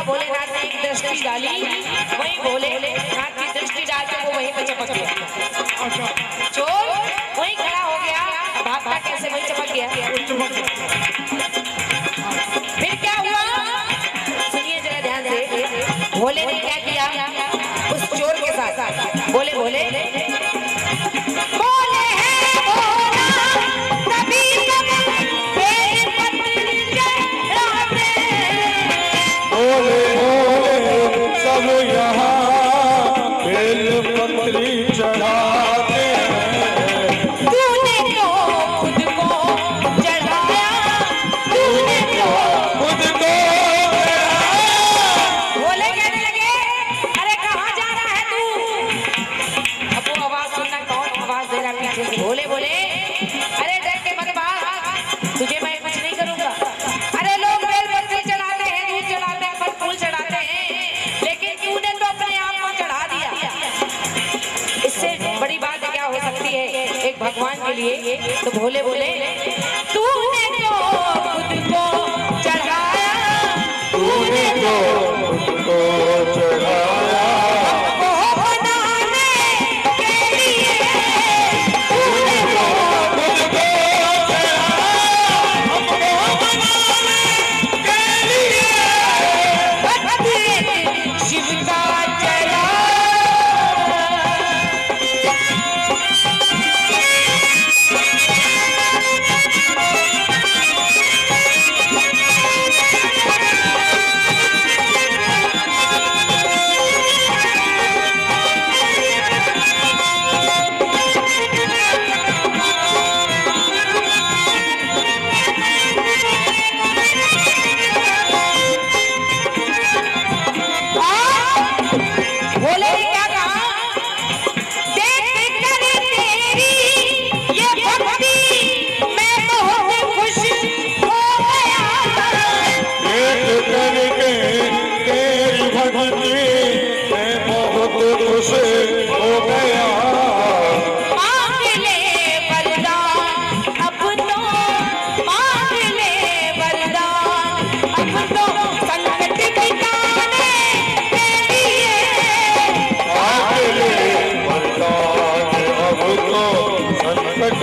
था भोलेनाथ ने एक दृष्टि डाली, वही भोलेनाथ की दृष्टि डाल के वो वहीं पे चिपक गया। चोर वहीं खड़ा हो गया, भागता कैसे वहीं चिपक गया। फिर क्या हुआ सुनिए जरा ध्यान से। भोले ने क्या किया उस चोर के साथ, बोले भोले भोले बोले अरे डर के मत भाग, तुझे मैं कुछ नहीं करूंगा। अरे लोग बेलपत्र चढ़ाते हैं, दूध चढ़ाते हैं, फल फूल चढ़ाते हैं, लेकिन तूने तो अपने आप को चढ़ा दिया। इससे बड़ी बात क्या हो सकती है एक भगवान के लिए। तो भोले बोले तूने तो खुद को चढ़ाया, तूने तो खुद को चढ़ाया,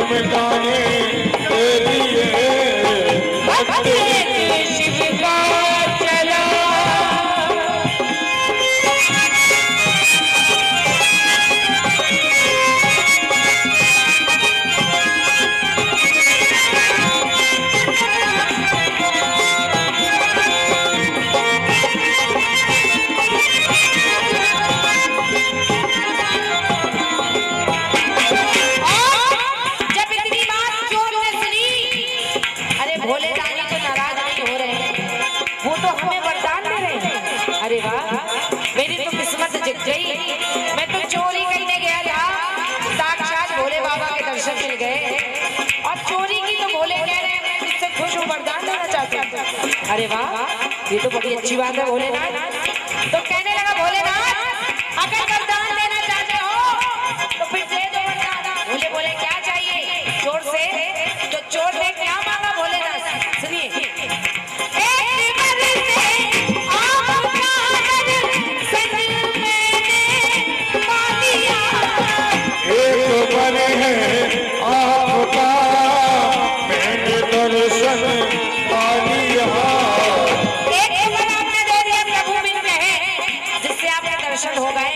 मिटाने के लिए शिव का चला। अरे वाह मेरी तो किस्मत जग गई, मैं तो चोरी करने गया था, साक्षात भोले बाबा के दर्शन मिल गए। और चोरी की तो भोले कह रहे हैं मैं इससे खुश हूँ, वरदान देना चाहते हैं। अरे वाह ये तो बड़ी अच्छी बात है भोलेनाथ। तो कहने लगा भोलेनाथ अगर वरदान देना चाहते हो तो फिर दे दो वरदान। भोले बोले क्या चाहिए चोर से, तो चोर ने क्या मांगा भोलेनाथ सुनिए। दर्शन हो गए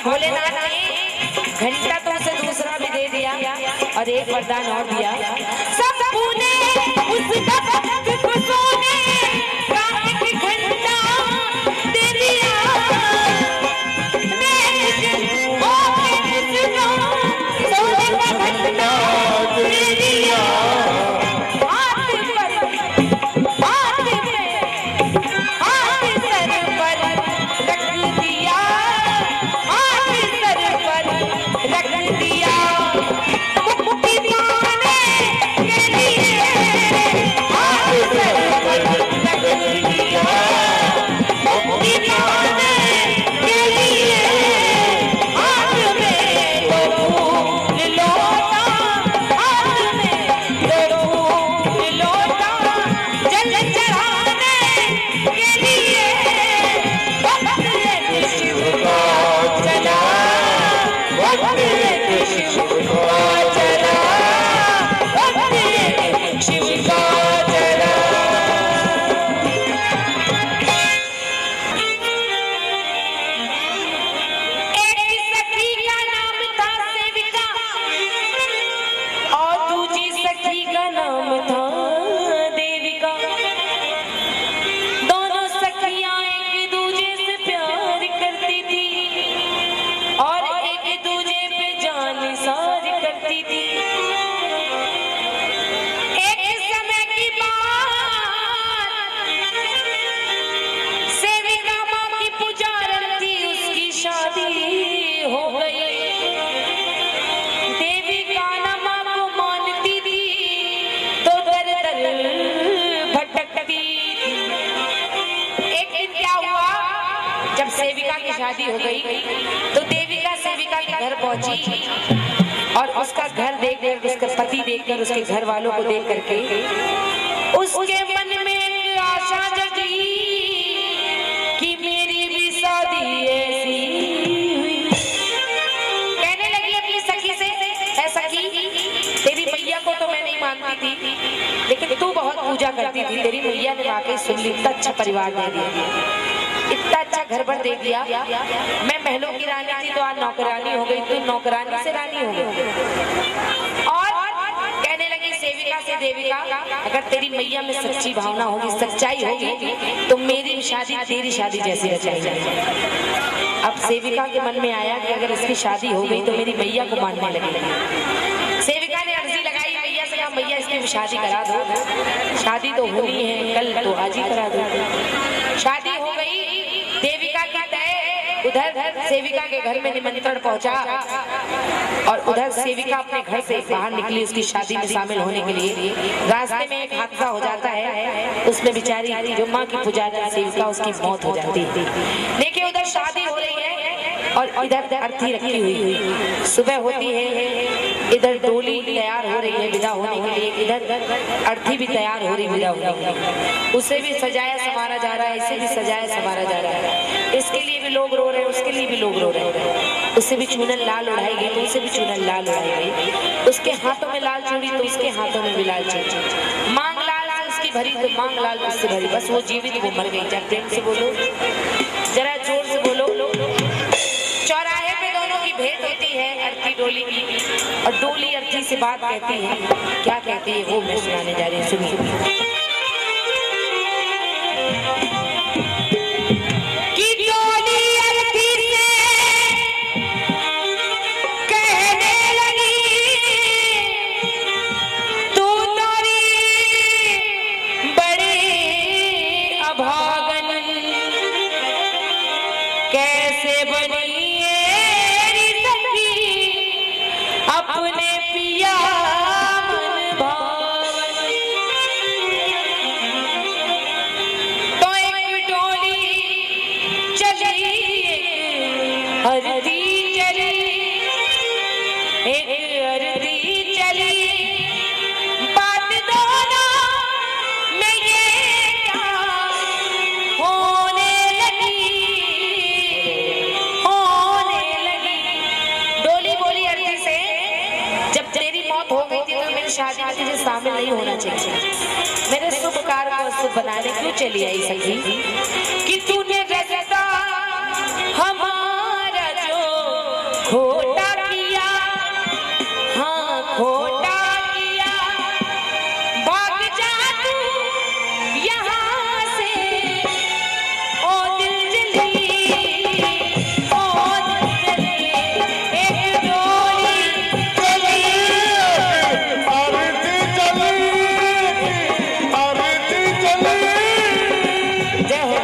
और भोलेनाथ ने घंटा तो उसे दूसरा भी दे दिया और एक वरदान और दिया। सब भूले उसका भक्त को सोने का एक घंटा दे दिया। सोने का घंटा दे दिया। शादी हो गई तो देविका सेविका के घर पहुंची और उसका घर देखकर, उसका पति देखकर, उसके घर वालों को देख करके उसके मन में एक आशा जगी कि मेरी भी शादी ऐसी हुई। कहने लगी अपनी सखी से, ऐ सखी तेरी मैया को तो मैं नहीं मानती थी, लेकिन तू बहुत पूजा करती थी, तेरी मैया ने वाकई सुन ली, इतना अच्छा परिवार दे दिया, इतना अच्छा घर पर दे दिया। मैं महलों की रानी थी तो आज नौकरानी हो गई, तू नौकरानी से रानी हो गई। और कहने लगी सेविका से, देविका अगर तेरी मैया में सच्ची भावना होगी, सच्चाई होगी, तो मेरी शादी तेरी शादी जैसी रचाई जाएगी। अब सेविका के मन में आया कि अगर इसकी शादी हो गई तो मेरी मैया को मानने लगेगी। सेविका ने अर्जी लगाई मैया से, कहा मैया इसकी शादी करा दो, शादी तो होनी है कल, तो आज ही करा दो। शादी हो गई, देविका की तय। उधर सेविका के घर में निमंत्रण पहुंचा और उधर सेविका अपने घर से बाहर निकली उसकी शादी में शामिल होने के लिए। रास्ते में एक हादसा हो जाता है, उसमें बेचारी जो माँ की पुजारी सेविका, उसकी मौत हो जाती है। देखिए उधर शादी हो रही है और इधर अर्थी रखी हुई। सुबह होती है, इधर डोली तैयार हो रही है विदा होने के लिए, इधर अर्थी भी तैयार हो रही विदा होने के लिए। उसे भी सजाया संवारा जा रहा है, इसे भी सजाया संवारा जा रहा है। इसके लिए भी लोग रो रहे हैं, उसके लिए भी लोग रो रहे हैं। उससे भी चूनन लाल उड़ाई गई तो उसे भी चूनन लाल उड़ाई गई। उसके हाथों में लाल चूड़ी तो उसके हाथों में भी लाल चूड़ी। मांग लाल से उसकी भरी तो मांग लाल उससे भरी। बस वो जीवित वो मर गई। जरा प्रेम से बोलो, जरा जोर से बोलो। चौराहे पे दोनों की भेंट होती है अर्थी डोली की, और डोली अर्थी से बात कहती है। क्या कहती है वो मैं सुनाने जा रही हूँ, सुनिए। शादी में तुझे शामिल नहीं होना चाहिए। मेरे शुभ कार्य को शुभ बनाने क्यों चली आई सखी कि तूने रास्ता हमारा जो खोटा किया, हाँ खोटा किया, भाग जा तू यहाँ से, ओ दिल जली, ओ दिल जली, एक डोली चली, आरती चली, आरती चली। जय हो।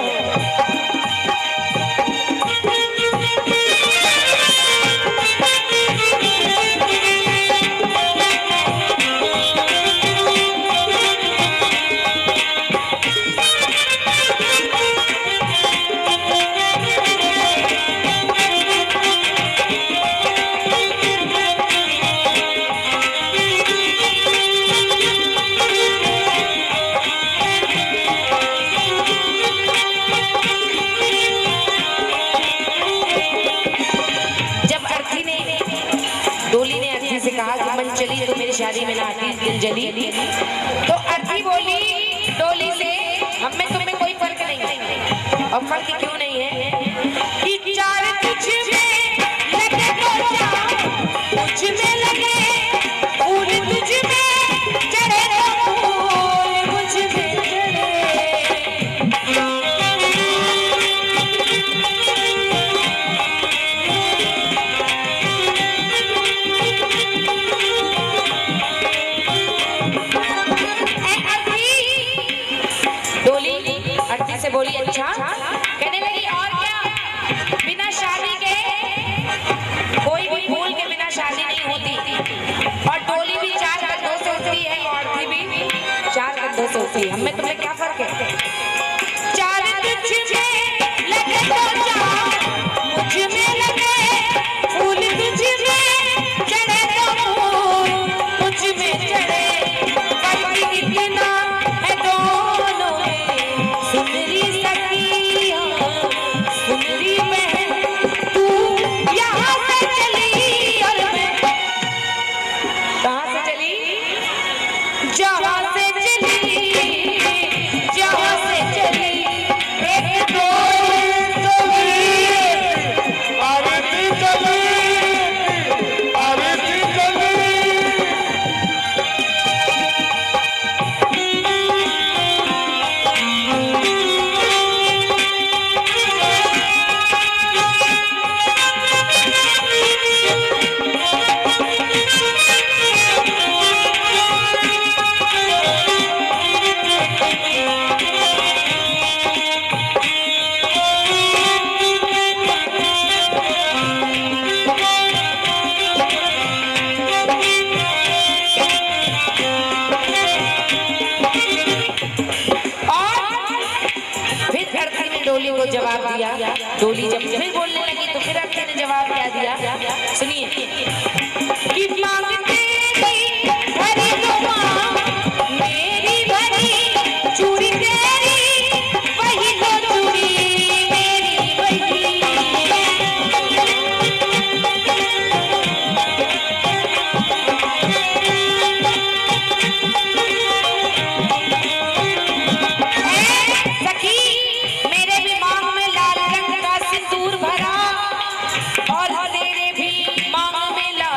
डोली ने अर्थी से कहा कि मन चली तो मेरी शादी में ना आती, दिल जली। तो अर्थी बोली डोली से, हम में तुम्हें कोई फर्क नहीं है। और फर्क क्यों नहीं है कि चार तुझ में लगे तो चार मुझ में लगे, फूल तुझ में चढ़े तो फूल मुझ में चढ़े। अर्थी से बोली अच्छा, कहने लगी और क्या, बिना शादी के कोई भी फूल के बिना शादी नहीं होती, और डोली भी चार कंधों से उठती है, अर्थी भी चार कंधों से उठती है। हमें तुम्हें क्या फर्क है? चार तुझ में लगे तो चार मुझ में लगे, फूल तुझ में चढ़े तो फूल मुझ में चढ़े, फर्क कितना है दोनों में, सुंदरी सखिया सुंदरी बहन, तू यहाँ से चली और मैं कहाँ से चली, जहाँ से चली, जहाँ से चली, एक दो आरती चली, आरती चली। डोली को जवाब दिया। डोली जब फिर बोलने लगी तो फिर अर्थी ने जवाब क्या दिया, सुनिए कि मांगते थी भरी तो मां मेरी भरी, चूड़ी तेरी वही तो चूड़ी मेरी वही। सखी मेरे भी मांग में लाल रंग का सिंदूर भरा, और तेरे भी मांग में लाल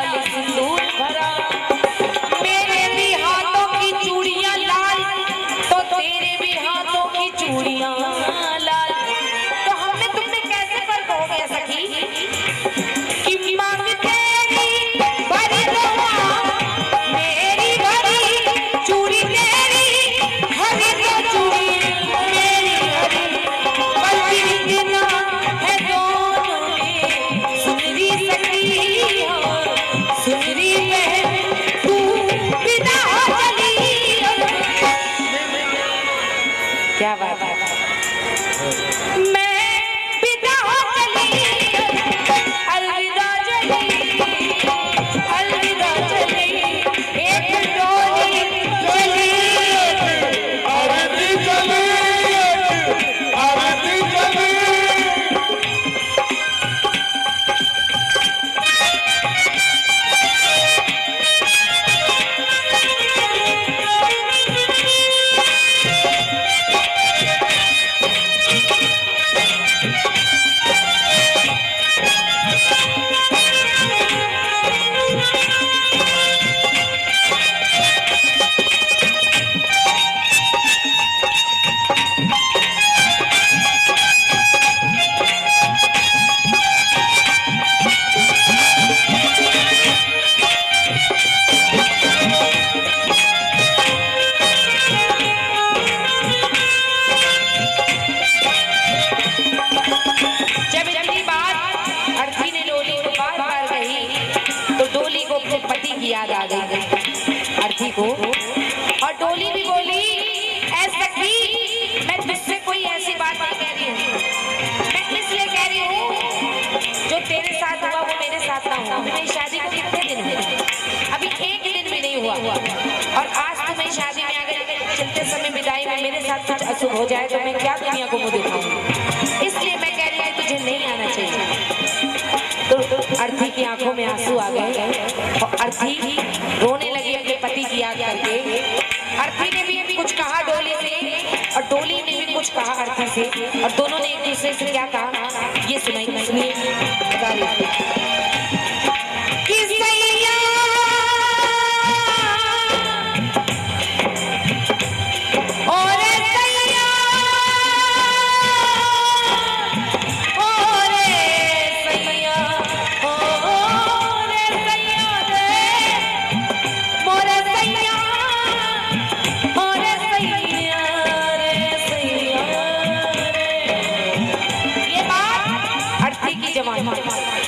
अपने पति की याद आ गई अर्थी को। और डोली भी बोली, ऐसा कि मैं तुझसे कोई ऐसी बात नहीं कह रही हूँ, मैं इसलिए कह रही हूँ जो तेरे साथ हुआ वो मेरे साथ ना हुआ। मेरी शादी को कितने दिन हुए, अभी एक दिन भी नहीं हुआ, और आज तो मैं शादी में अगर चलते समय विदाई में मेरे साथ कुछ अशुभ हो जाए तो मैं क्या दुनिया को मुंह दिखाऊंगी। इसलिए मैं कह रही हूँ तुझे नहीं आना चाहिए। तो अर्थी की आंखों में आंसू आ गए और अर्थी रोने लगी अपने पति की याद करके। अर्थी ने भी कुछ कहा डोली से और डोली ने भी कुछ कहा अर्थी से, और दोनों ने एक दूसरे से क्या कहा ये सुनाई। सुनिए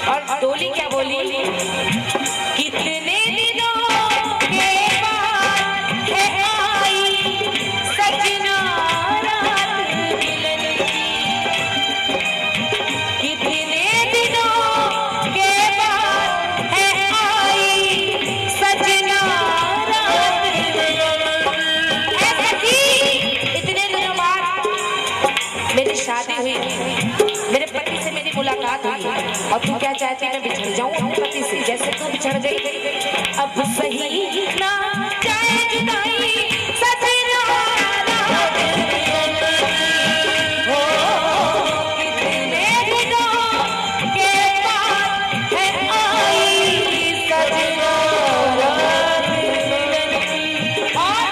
और डोली क्या बोली, कितने दिनों के बाद है आई सजना रात मिलन की, कितने दिनों के बाद है आई सजना रात मिलन की। इतने दिनों बाद मेरी शादी हुई, मेरे पति से मेरी मुलाकात हुई, और तू क्या चाहती मैं बिछड़ जाऊं अपने पति से जैसे तू बिछड़ गई। अब सही ना जाए जुदाई सजना रात मिलन हो, कितने दिनों के बाद है आई सजना रात मिलन। और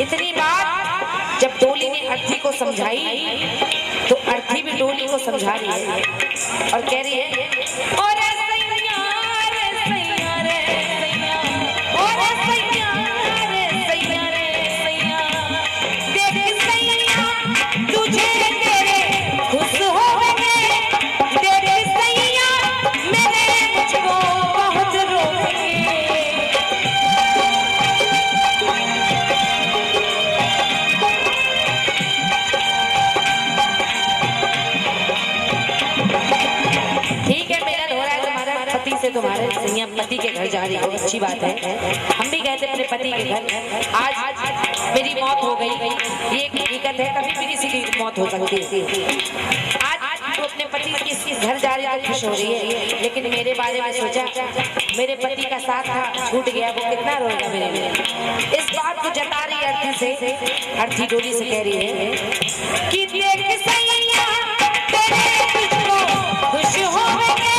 इतनी बात जब डोली ने अर्थी को समझाई तो अर्थी भी डोली को समझा रही है और कह रही है, और सैया रे सैया रे सैया, और सैया रे सैया रे सैया, देख सैया तुझे तेरे खुश होंगे, देख सैया मैंने मुझको बहुत रोकेंगे। से तुम्हारे सैया पति के घर जा रही हो, अच्छी बात है। हम भी गए थे अपने पति के घर, आज मेरी मौत हो गई, ये एक हकीकत है, कभी भी किसी की मौत हो सकती है। आज तो अपने पति के घर जा रही है, खुश हो रही है, लेकिन मेरे बारे में सोचा मेरे पति का साथ था छूट गया, वो कितना रोएगा मेरे लिए। इस बात को जता रही है अर्थी से, अर्थी डोली से कह रही है कि देख सैया तेरे तुझको खुश होंगे,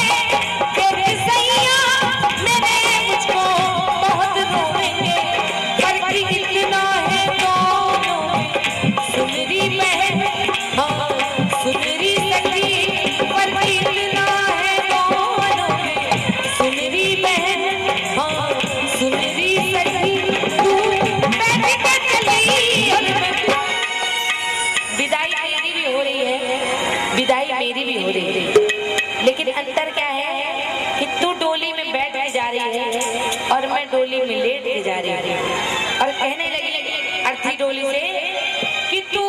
विदाई मेरी भी हो रही है, लेकिन अंतर क्या है कि तू डोली में बैठ के जा रही है और मैं डोली में लेट के जा रही हूँ। और कहने लगी अर्थी डोली से कि तू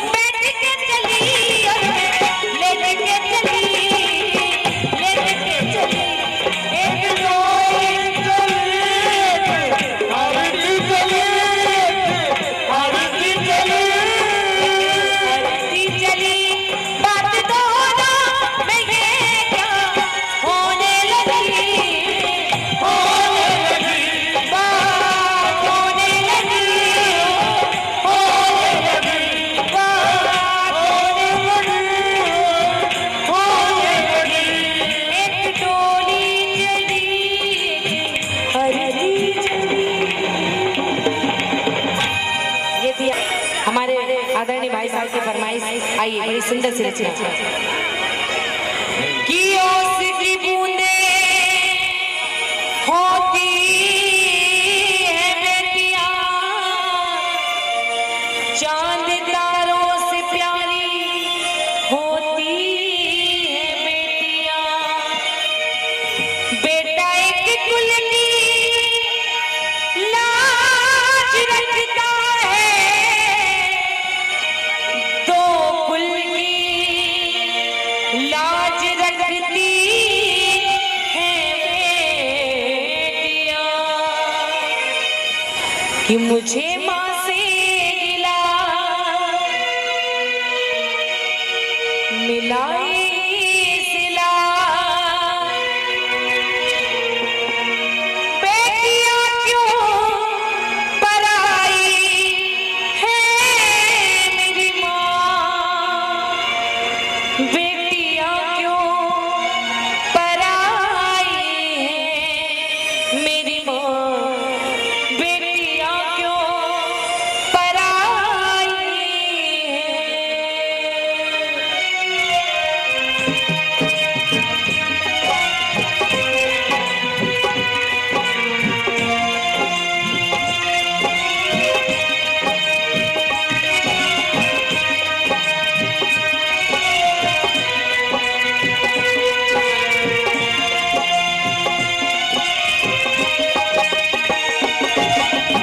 बैठ के चली और मैं लेट के चली, लेट के चली, एक डोली चली, आरती चली, आरती चली, आरती चली, बात दोनों में ये क्या होने लगी, होने लगी, बात होने लगी, होने लगी, बात होने लगी, होने लगी, एक डोली चली, आरती चली। ये थी हमारे आदरणीय भाई साहब की फरमाइश। आइए बड़ी सुंदर सी रचना कि ओस की बूंदे होती है बेटियां, चांद तारों से प्यारी होती है बेटियां, बेटा एक कुल कि मुझे माँ से गिला मिलाए सिला, बेटियां क्यों पराई है मेरी माँ, बेटियां क्यों पराई है मेरी माँ, बेटियां क्यों पराई है।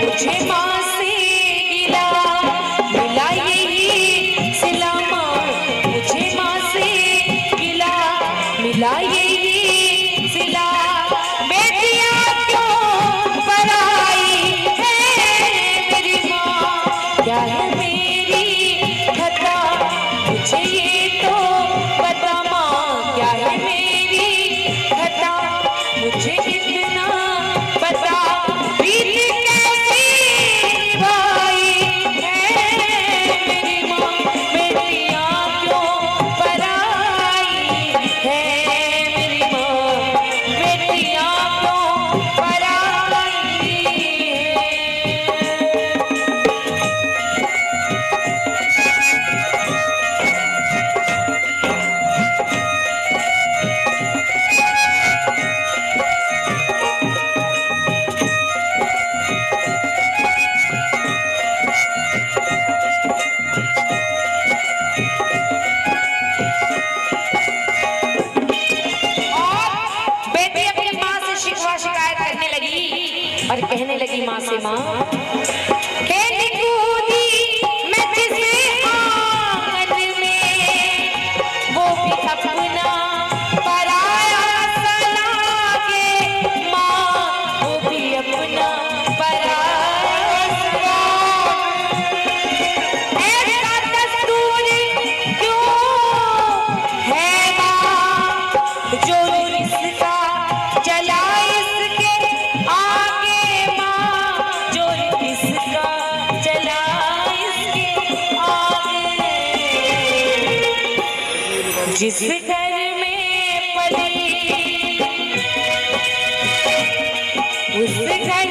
मुझे माँ से गिला मिला यही सिला माँ, मुझे माँ से गिला मिला यही सिला, बेटियां क्यों पराई है मेरी माँ, क्या है मेरी खता मुझे ये तो पता माँ, क्या है मेरी खता मुझे इतना पता, प्रीति कैसी निभाई है मेरी माँ, बेटियां क्यों पराई है मेरी माँ, बेटियां क्यों पराई है। बेटी अपनी माँ से शिकवा शिकायत करने लगी और कहने लगी माँ से, माँ खेली कूदी मैं जिस आंगन में, वो भी अपना पराया सा लागे माँ, वो भी अपना पराया सा लागे। ऐसा दस्तूर क्यों है माँ, जो इसका चला इसके आगे माँ, जो इसका चला इसके आगे। जिस घर में पली उस घर